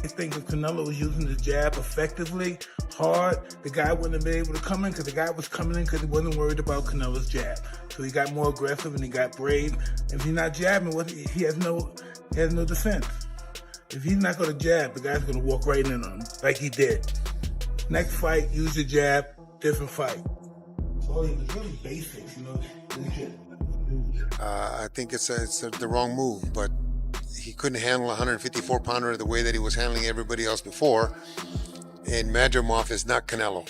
I think if Canelo was using the jab effectively, hard, the guy wouldn't have been able to come in because the guy was coming in because he wasn't worried about Canelo's jab. So he got more aggressive and he got brave. If he's not jabbing, he has no defense. If he's not going to jab, the guy's going to walk right in on him like he did. Next fight, use your jab, different fight. So it was really basics, you know. I think it's the wrong move, but he couldn't handle a 154-pounder the way that he was handling everybody else before. And Madrimov is not Canelo.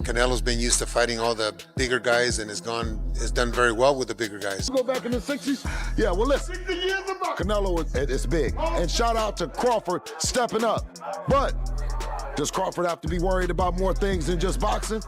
Canelo's been used to fighting all the bigger guys and has done very well with the bigger guys. Go back in the 60s? Yeah, well, listen, Canelo is big. And shout out to Crawford stepping up. But does Crawford have to be worried about more things than just boxing?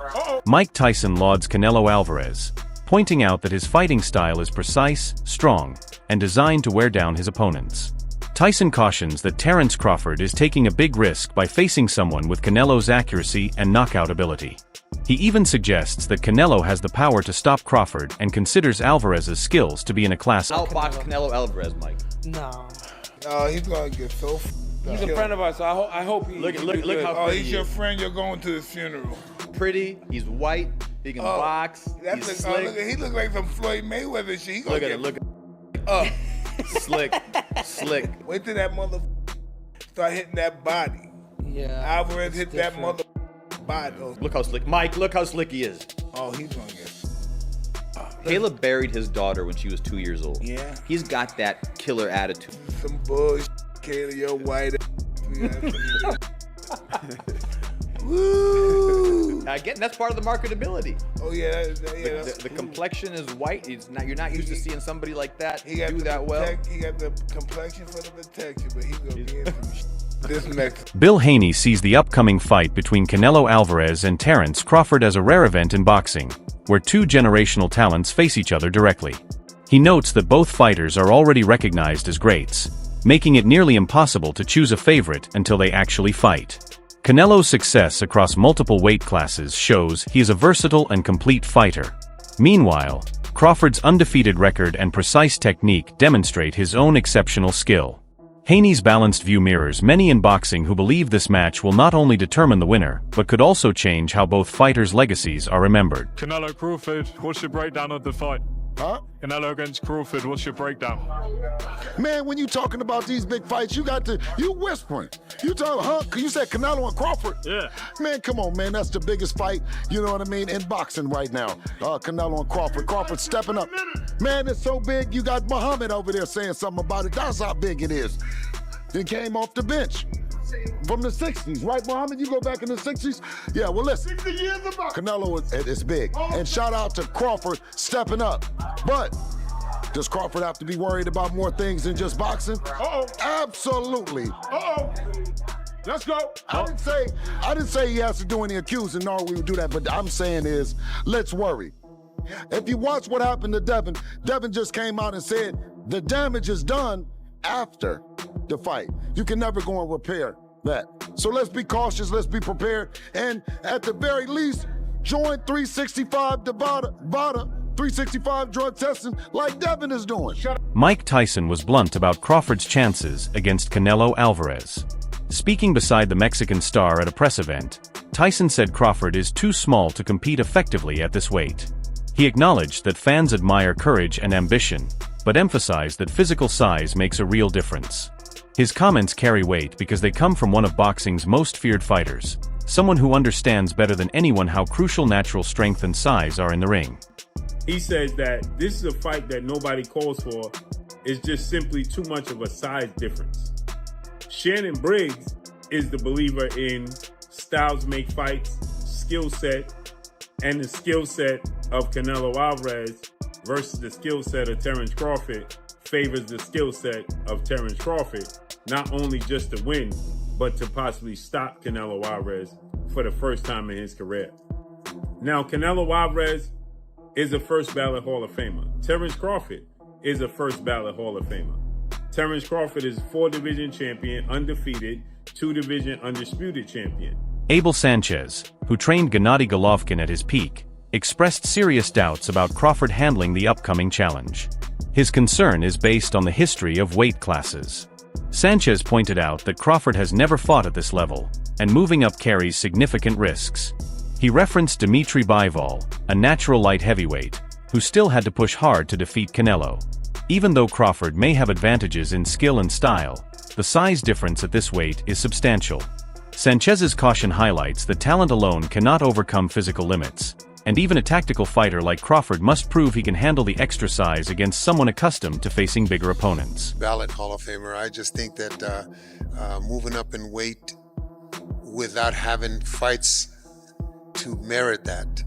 Mike Tyson lauds Canelo Alvarez, pointing out that his fighting style is precise, strong, and designed to wear down his opponents. Tyson cautions that Terence Crawford is taking a big risk by facing someone with Canelo's accuracy and knockout ability. He even suggests that Canelo has the power to stop Crawford and considers Alvarez's skills to be in a class. Outbox Canelo Alvarez, Mike. No, he's gonna get so. He's a friend of ours, so I hope he. Look how oh, pretty he's he your is. friend. You're going to his funeral. Pretty. He's white. He can box. He's slick. He look like some Floyd Mayweather shit. He Look at it. Look at it. Slick. Wait till that mother start hitting that body. Yeah. Alvarez hit that mother body. Look how slick. Mike, look how slick he is. Oh, he's gonna get. Caleb buried his daughter when she was 2 years old. Yeah. He's got that killer attitude. Some bullshit, Caleb. You're white. Woo! Again, that's part of the marketability. Oh yeah, The complexion is white. You're not used to seeing somebody like that do the that well. He got the complexion for the protection, but he's gonna be in some shit. This next. Bill Haney sees the upcoming fight between Canelo Alvarez and Terence Crawford as a rare event in boxing, where two generational talents face each other directly. He notes that both fighters are already recognized as greats, making it nearly impossible to choose a favorite until they actually fight. Canelo's success across multiple weight classes shows he is a versatile and complete fighter. Meanwhile, Crawford's undefeated record and precise technique demonstrate his own exceptional skill. Haney's balanced view mirrors many in boxing who believe this match will not only determine the winner, but could also change how both fighters' legacies are remembered. Canelo Crawford, what's your breakdown of the fight? Huh? Canelo against Crawford, what's your breakdown? Man, when you talking about these big fights, you whispering. You talking, huh? You said Canelo and Crawford? Yeah. Man, come on, man. That's the biggest fight, you know what I mean, in boxing right now. Canelo and Crawford. Crawford stepping up. Man, it's so big, you got Muhammad over there saying something about it. That's how big it is. Then came off the bench. From the 60s, right, Muhammad? You go back in the 60s? Yeah, well, listen. 60 years of boxing. Canelo is big. And shout out to Crawford stepping up. But does Crawford have to be worried about more things than just boxing? Absolutely. Let's go. I didn't say he has to do any accusing, nor we would do that, but I'm saying is, let's worry. If you watch what happened to Devin just came out and said the damage is done after the fight. You can never go and repair that. So let's be cautious, let's be prepared, and at the very least, join 365 Nevada, 365 drug testing like Devin is doing. Mike Tyson was blunt about Crawford's chances against Canelo Alvarez. Speaking beside the Mexican star at a press event, Tyson said Crawford is too small to compete effectively at this weight. He acknowledged that fans admire courage and ambition, but emphasized that physical size makes a real difference. His comments carry weight because they come from one of boxing's most feared fighters, someone who understands better than anyone how crucial natural strength and size are in the ring. He says that this is a fight that nobody calls for. It's just simply too much of a size difference. Shannon Briggs is the believer in styles make fights, skill set, and the skill set of Canelo Alvarez versus the skill set of Terence Crawford favors the skill set of Terence Crawford, not only just to win, but to possibly stop Canelo Alvarez for the first time in his career. Now, Canelo Alvarez is a first ballot Hall of Famer. Terence Crawford is a first ballot Hall of Famer. Terence Crawford is 4-division champion, undefeated, 2-division undisputed champion. Abel Sanchez, who trained Gennady Golovkin at his peak, expressed serious doubts about Crawford handling the upcoming challenge. His concern is based on the history of weight classes. Sanchez pointed out that Crawford has never fought at this level, and moving up carries significant risks. He referenced Dimitri Bivol, a natural light heavyweight, who still had to push hard to defeat Canelo. Even though Crawford may have advantages in skill and style, the size difference at this weight is substantial. Sanchez's caution highlights that talent alone cannot overcome physical limits, and even a tactical fighter like Crawford must prove he can handle the extra size against someone accustomed to facing bigger opponents. Valid Hall of Famer. I just think that moving up in weight without having fights to merit that,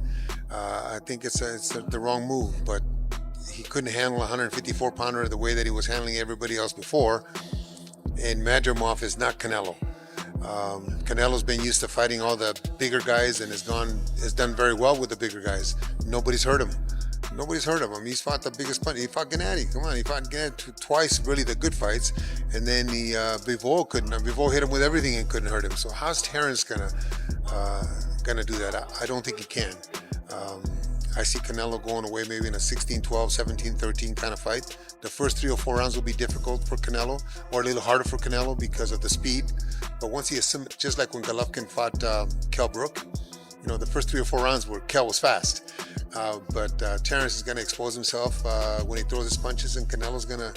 I think it's the wrong move, but he couldn't handle a 154-pounder the way that he was handling everybody else before, and Madrimov is not Canelo. Canelo's been used to fighting all the bigger guys and has done very well with the bigger guys. Nobody's hurt him. Nobody's heard of him. He's fought the biggest punch. He fought Gennady. Come on, he fought Gennady twice, really the good fights, and then Bivol couldn't. Bivol hit him with everything and couldn't hurt him. So how's Terence gonna do that? I don't think he can. I see Canelo going away maybe in a 16-12, 17-13 kind of fight. The first 3 or 4 rounds will be difficult for Canelo, or a little harder for Canelo because of the speed. But once he assimilates, just like when Golovkin fought Kell Brook, you know, the first 3 or 4 rounds where Kell was fast. But Terence is going to expose himself when he throws his punches, and Canelo's going to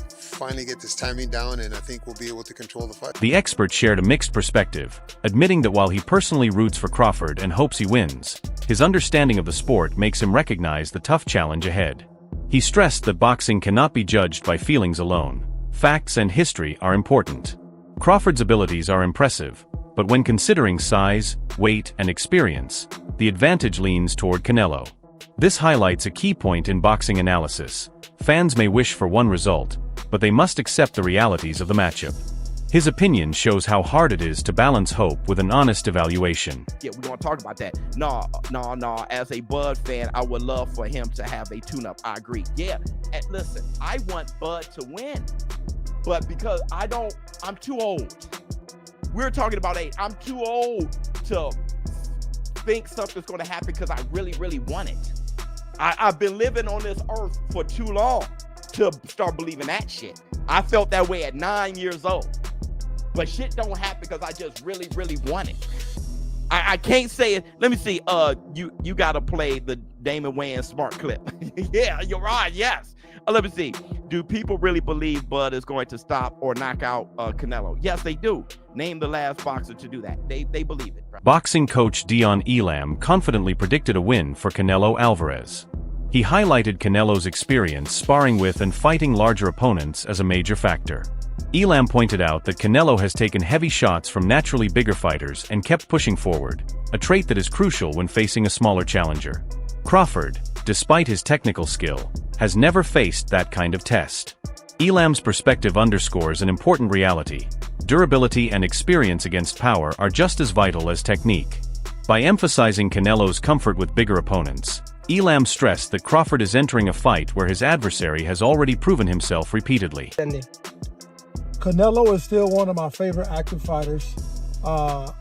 finally get this timing down, and I think we'll be able to control the fight. The expert shared a mixed perspective, admitting that while he personally roots for Crawford and hopes he wins, his understanding of the sport makes him recognize the tough challenge ahead. He stressed that boxing cannot be judged by feelings alone. Facts and history are important. Crawford's abilities are impressive, but when considering size, weight, and experience, the advantage leans toward Canelo. This highlights a key point in boxing analysis. Fans may wish for one result, but they must accept the realities of the matchup. His opinion shows how hard it is to balance hope with an honest evaluation. Yeah, we're going to talk about that. No. As a Bud fan, I would love for him to have a tune-up. I agree. Yeah, and listen, I want Bud to win, but because I'm too old. We're talking about age. I'm too old to think something's going to happen because I really, really want it. I've been living on this earth for too long to start believing that shit. I felt that way at 9 years old. But shit don't happen because I just really, really want it. I can't say it. Let me see. You got to play the Damon Wayans smart clip. Yeah, you're right. Yes. Let me see. Do people really believe Bud is going to stop or knock out Canelo? Yes, they do. Name the last boxer to do that. They believe it. Right? Boxing coach Dion Elam confidently predicted a win for Canelo Alvarez. He highlighted Canelo's experience sparring with and fighting larger opponents as a major factor. Elam pointed out that Canelo has taken heavy shots from naturally bigger fighters and kept pushing forward, a trait that is crucial when facing a smaller challenger. Crawford, despite his technical skill, has never faced that kind of test. Elam's perspective underscores an important reality. Durability and experience against power are just as vital as technique. By emphasizing Canelo's comfort with bigger opponents, Elam stressed that Crawford is entering a fight where his adversary has already proven himself repeatedly. Canelo is still one of my favorite active fighters. A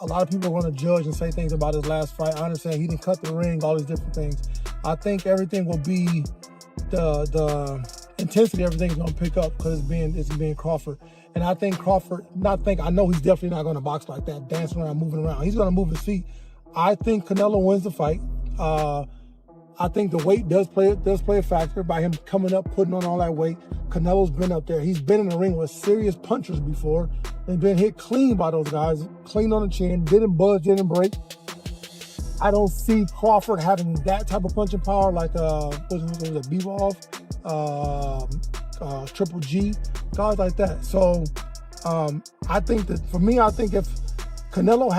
lot of people are going to judge and say things about his last fight. I understand he didn't cut the ring, all these different things. I think everything will be the intensity. Everything's going to pick up because it's being Crawford. And I think I know he's definitely not going to box like that, dancing around, moving around. He's going to move his feet. I think Canelo wins the fight. I think the weight does play a factor by him coming up, putting on all that weight. Canelo's been up there. He's been in the ring with serious punchers before and been hit clean by those guys, clean on the chin, didn't budge, didn't break. I don't see Crawford having that type of punching power like what was it, Bivol, Triple G, guys like that. So I think that for me, I think if Canelo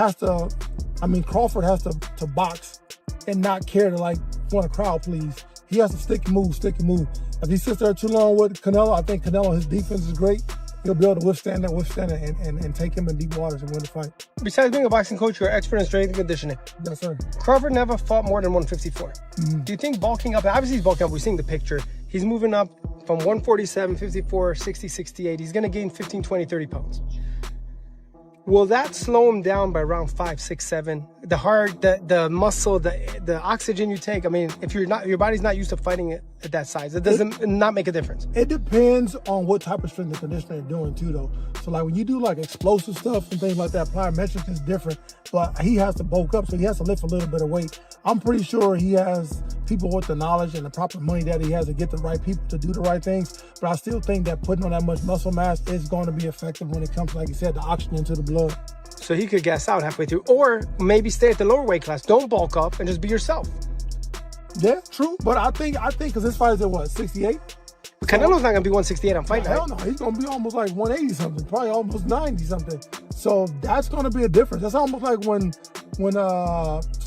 Crawford has to box and not care to want a crowd please. He has to stick and move. If he sits there too long with Canelo, I think Canelo, his defense is great. He'll be able to withstand it and take him in deep waters and win the fight. Besides being a boxing coach, you're an expert in strength and conditioning. Yes, sir. Crawford never fought more than 154. Mm-hmm. Do you think bulking up, obviously he's bulking up, we're seeing the picture, he's moving up from 147, 54, 60, 68, he's going to gain 15, 20, 30 pounds. Will that slow him down by around 5, 6, 7? The heart, the muscle, the oxygen you take. I mean, if your body's not used to fighting it at that size, it doesn't not make a difference. It depends on what type of strength and conditioning you're doing too, though. So like when you do like explosive stuff and things like that, plyometrics is different. But he has to bulk up, so he has to lift a little bit of weight. I'm pretty sure he has people with the knowledge and the proper money that he has to get the right people to do the right things. But I still think that putting on that much muscle mass is going to be effective when it comes, like you said, the oxygen to the blood. So he could gas out halfway through, or maybe stay at the lower weight class. Don't bulk up and just be yourself. Yeah, true. But I think because his fight is at what, 68? Canelo's not gonna be 168 on fight night. Hell no, he's gonna be almost like 180 something, probably almost 90 something. So that's gonna be a difference. That's almost like when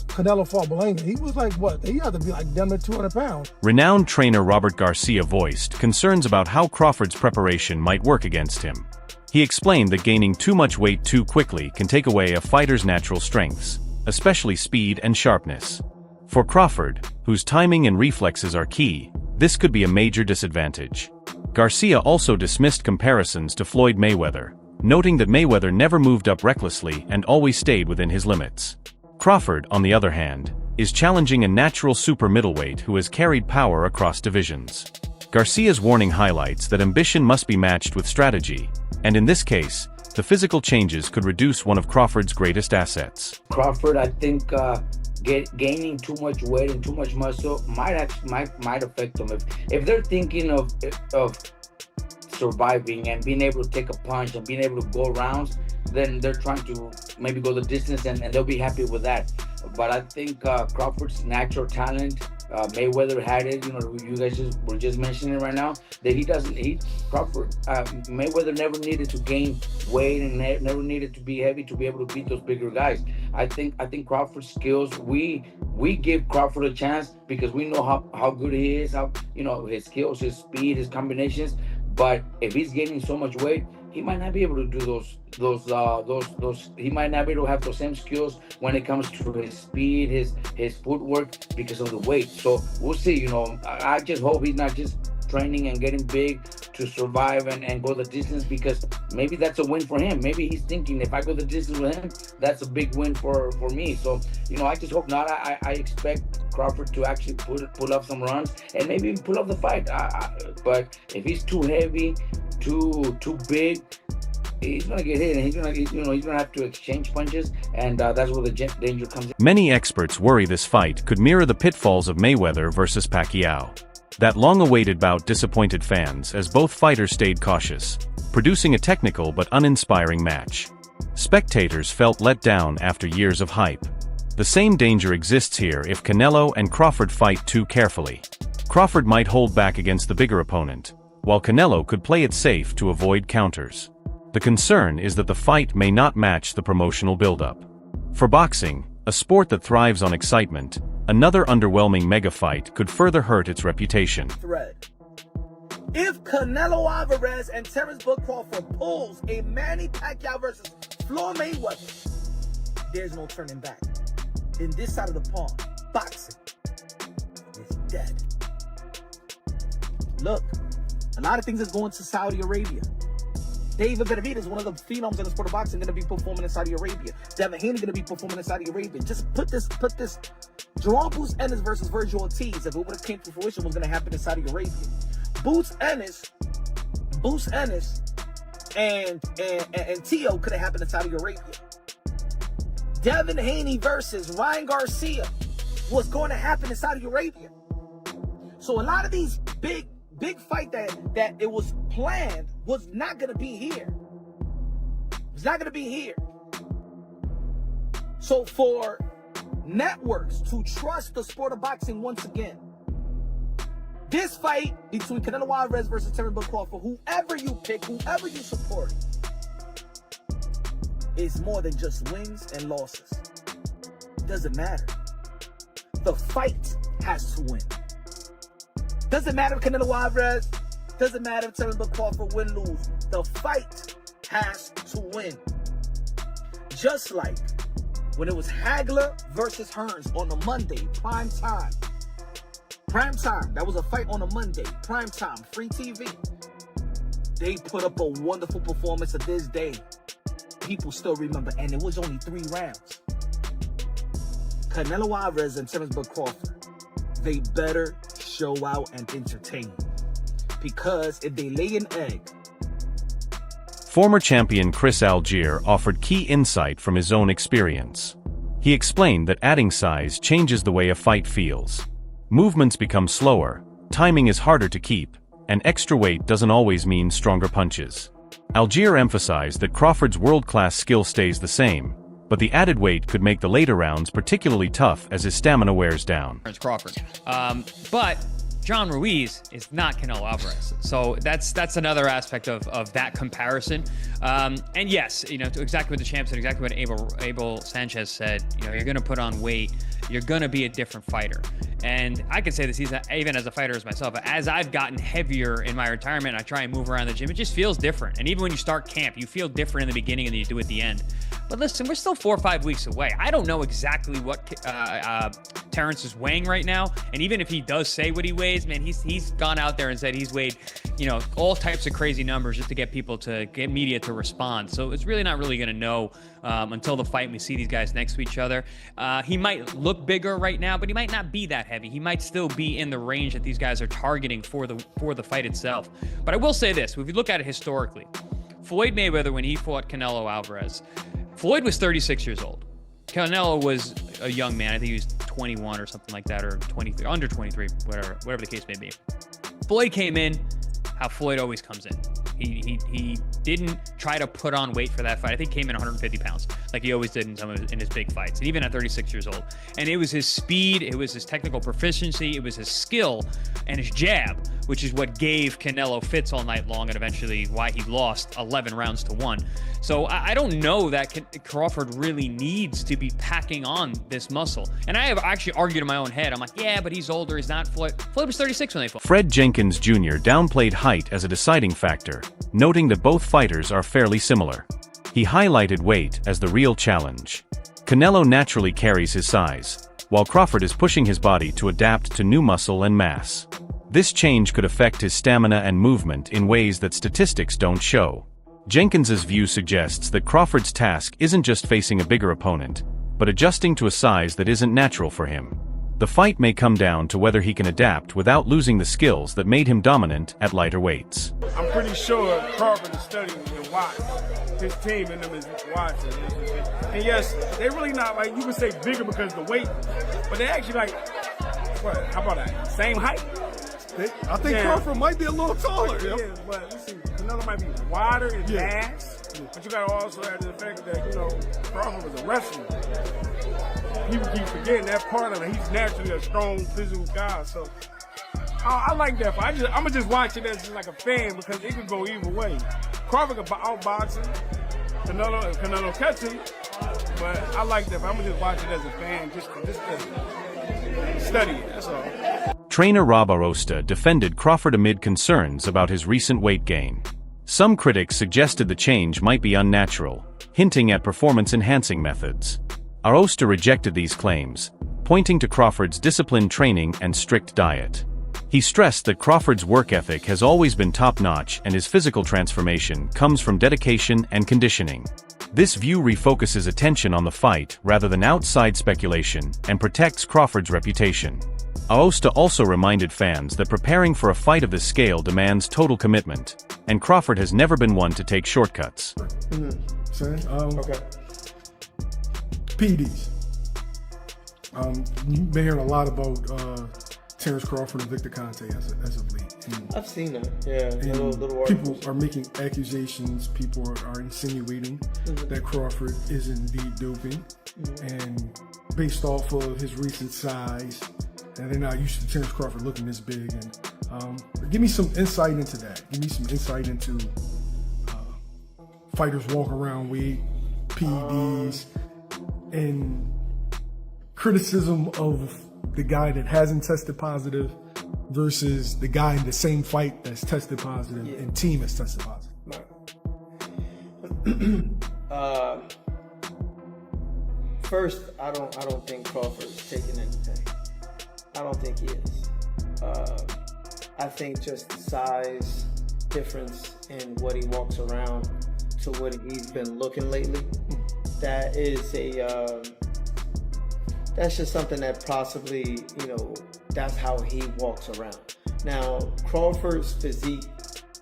Canelo fought Belanga. He was like what? He had to be like damn near 200 pounds. Renowned trainer Robert Garcia voiced concerns about how Crawford's preparation might work against him. He explained that gaining too much weight too quickly can take away a fighter's natural strengths, especially speed and sharpness. For Crawford, whose timing and reflexes are key, this could be a major disadvantage. Garcia also dismissed comparisons to Floyd Mayweather, noting that Mayweather never moved up recklessly and always stayed within his limits. Crawford, on the other hand, is challenging a natural super middleweight who has carried power across divisions. Garcia's warning highlights that ambition must be matched with strategy, and in this case, the physical changes could reduce one of Crawford's greatest assets. Crawford, I think, gaining too much weight and too much muscle might affect them. If they're thinking of surviving and being able to take a punch and being able to go rounds, then they're trying to maybe go the distance and they'll be happy with that. But I think Crawford's natural talent, Mayweather had it, you guys were just mentioning right now, that Mayweather never needed to gain weight and never needed to be heavy to be able to beat those bigger guys. I think Crawford's skills, we give Crawford a chance because we know how good he is, how his skills, his speed, his combinations. But if he's gaining so much weight, he might not be able to do those. He might not be able to have those same skills when it comes to his speed, his footwork, because of the weight. So we'll see. I just hope he's not just training and getting big to survive and go the distance, because maybe that's a win for him. Maybe he's thinking, if I go the distance with him, that's a big win for me. So I just hope not. I expect Crawford to actually pull up some runs and maybe even pull up the fight. But if he's too heavy, too big, he's gonna get hit, and he's gonna have to exchange punches, and that's where the danger comes in. Many experts worry this fight could mirror the pitfalls of Mayweather versus Pacquiao. That long-awaited bout disappointed fans as both fighters stayed cautious, producing a technical but uninspiring match. Spectators felt let down after years of hype. The same danger exists here if Canelo and Crawford fight too carefully. Crawford might hold back against the bigger opponent, while Canelo could play it safe to avoid counters. The concern is that the fight may not match the promotional buildup. For boxing, a sport that thrives on excitement, another underwhelming mega fight could further hurt its reputation. If Canelo Alvarez and Terence Crawford pulls a Manny Pacquiao versus Floyd Mayweather, there's no turning back. In this side of the pond, boxing is dead. Look, a lot of things is going to Saudi Arabia. David Benavidez, one of the phenoms in the sport of boxing, going to be performing in Saudi Arabia. Devin Haney going to be performing in Saudi Arabia. Just put this. Jerome Boots Ennis versus Virgil Ortiz, if it would have came to fruition, was going to happen in Saudi Arabia. Boots Ennis, and Tio could have happened in Saudi Arabia. Devin Haney versus Ryan Garcia was going to happen in Saudi Arabia. So a lot of these big fight that it was planned was not going to be here. It's not going to be here. So for networks to trust the sport of boxing once again, this fight between Canelo Alvarez versus Terence Crawford, whoever you pick, whoever you support, is more than just wins and losses. It doesn't matter. The fight has to win. Doesn't matter if Canelo Alvarez, doesn't matter if Terence Crawford win, lose. The fight has to win. Just like when it was Hagler versus Hearns on a Monday, prime time. Prime time. That was a fight on a Monday, prime time, free TV. They put up a wonderful performance of this day. people still remember, and it was only 3 rounds. Canelo Alvarez and Terence Crawford, they better show out and entertain. Because if they lay an egg, Former champion Chris Algier offered key insight from his own experience. He explained that adding size changes the way a fight feels. Movements become slower, timing is harder to keep, and extra weight doesn't always mean stronger punches. Algier emphasized that Crawford's world-class skill stays the same, but the added weight could make the later rounds particularly tough as his stamina wears down. Crawford. But John Ruiz is not Canelo Alvarez. So that's another aspect of that comparison. And yes, to exactly what the champ said, exactly what Abel Sanchez said, you're going to put on weight, you're going to be a different fighter. And I can say this even as a fighter as myself, as I've gotten heavier in my retirement, I try and move around the gym, it just feels different. And even when you start camp, you feel different in the beginning than you do at the end. But listen, we're still 4 or 5 weeks away. I don't know exactly what Terence is weighing right now. And even if he does say what he weighs, man, he's gone out there and said he's weighed, all types of crazy numbers just to get media to respond. So it's really not really going to know until the fight and we see these guys next to each other. He might look bigger right now, but he might not be that heavy. He might still be in the range that these guys are targeting for the fight itself. But I will say this, if you look at it historically, Floyd Mayweather, when he fought Canelo Alvarez, Floyd was 36 years old. Canelo was a young man. I think he was 21 or something like that, or 23, under 23, whatever the case may be. Floyd came in how Floyd always comes in. He didn't try to put on weight for that fight. I think he came in 150 pounds, like he always did in his big fights, and even at 36 years old. And it was his speed, it was his technical proficiency, it was his skill, and his jab, which is what gave Canelo fits all night long, and eventually why he lost 11 rounds to 1. So I don't know that Crawford really needs to be packing on this muscle. And I have actually argued in my own head. I'm like, yeah, but he's older. He's not Floyd. Floyd was 36 when they fought. Fred Jenkins Jr. downplayed height as a deciding factor, noting that both fighters are fairly similar. He highlighted weight as the real challenge. Canelo naturally carries his size, while Crawford is pushing his body to adapt to new muscle and mass. This change could affect his stamina and movement in ways that statistics don't show. Jenkins's view suggests that Crawford's task isn't just facing a bigger opponent, but adjusting to a size that isn't natural for him. The fight may come down to whether he can adapt without losing the skills that made him dominant at lighter weights. I'm pretty sure Crawford is studying and watching. His team and them is watching. And yes, they're really not like, you could say bigger because of the weight, but they're actually like, what, how about that? Same height? I think Crawford might be a little taller. Yeah, but listen, Canelo might be wider in mass, but you got to also add the fact that, Crawford was a wrestler. People keep forgetting that part of it. He's naturally a strong, physical guy, so I like that. I'm going to just watch it as like a fan because it could go either way. Crawford could outbox him, Canelo catch him, but I like that. I'm going to just watch it as a fan, just to study it, that's all. Trainer Rob Arosta defended Crawford amid concerns about his recent weight gain. Some critics suggested the change might be unnatural, hinting at performance-enhancing methods. Arosta rejected these claims, pointing to Crawford's disciplined training and strict diet. He stressed that Crawford's work ethic has always been top-notch and his physical transformation comes from dedication and conditioning. This view refocuses attention on the fight rather than outside speculation and protects Crawford's reputation. Aosta also reminded fans that preparing for a fight of this scale demands total commitment, and Crawford has never been one to take shortcuts. Okay. PEDs. You've been hearing a lot about Terence Crawford and Victor Conte as of late. I've seen that. Yeah, little people are making accusations. People are insinuating that Crawford is indeed doping, and based off of his recent size, and they're not used to Terence Crawford looking this big. And give me some insight into that. Give me some insight into fighters walk around with PEDs and criticism of the guy that hasn't tested positive versus the guy in the same fight that's tested positive and team has tested positive. First, I don't think Crawford is taking anything. I don't think he is. I think just the size difference in what he walks around to what he's been looking lately. That is that's just something that possibly, that's how he walks around. Now, Crawford's physique,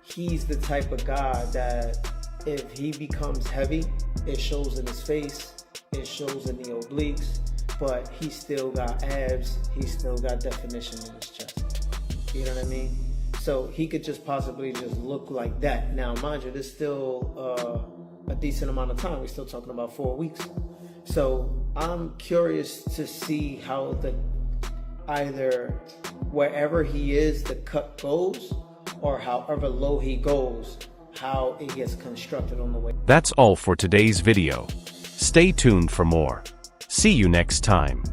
he's the type of guy that if he becomes heavy, it shows in his face, it shows in the obliques, but he still got abs, he still got definition in his chest. You know what I mean? So he could just possibly just look like that. Now, mind you, there's still a decent amount of time. We're still talking about 4 weeks. So I'm curious to see how either wherever he is, the cut goes, or however low he goes, how it gets constructed on the way. That's all for today's video. Stay tuned for more. See you next time.